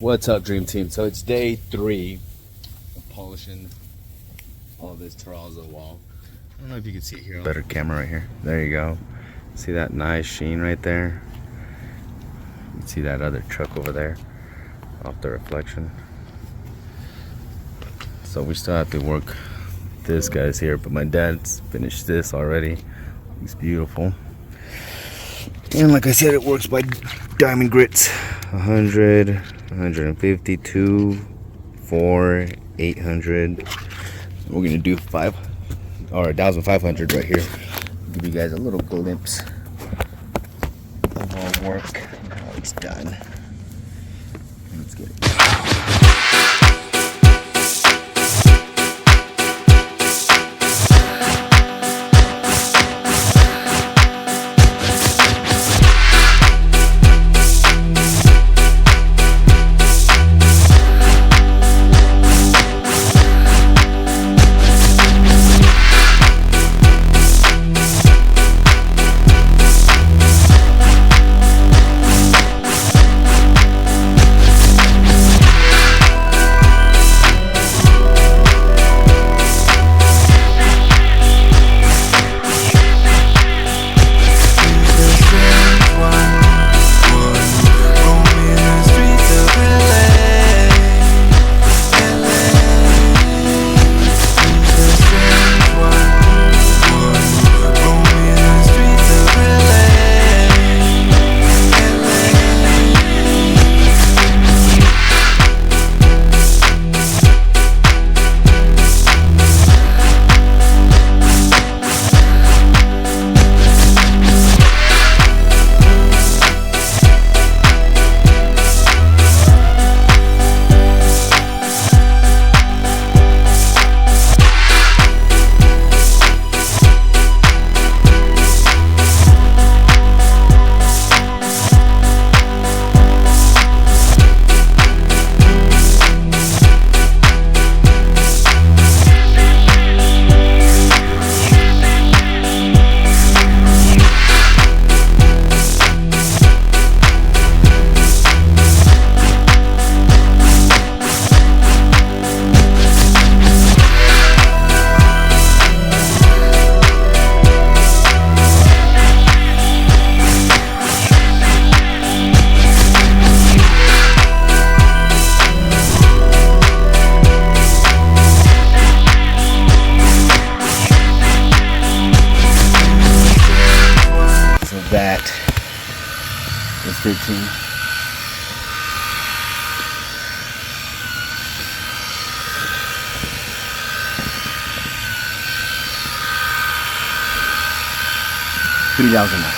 What's up, Dream Team? So it's day 3 of polishing all this terrazzo wall. I don't know if you can see it here. Better camera right here. There you go. See that nice sheen right there? You can see that other truck over there off the reflection. So we still have to work this guy's here, but my dad's finished this already. It's beautiful. And like I said, it works by diamond grits. 100, 150, 2, 4, 800. We're gonna do 1,500 right here. Give you guys a little glimpse of our work and how it's done. Let's get it. That is 15. $3,000.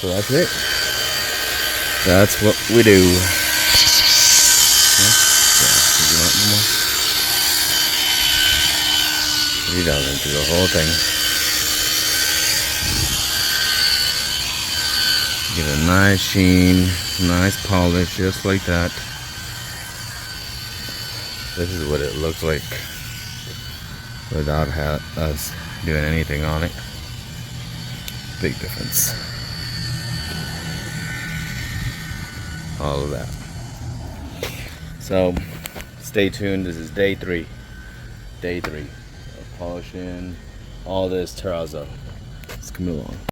So that's it. That's what we do. $3,000 to the whole thing. Get a nice sheen, nice polish, just like that. This is what it looks like without us doing anything on it. Big difference. All of that. So stay tuned. This is day 3 of polishing all this terrazzo. It's me along.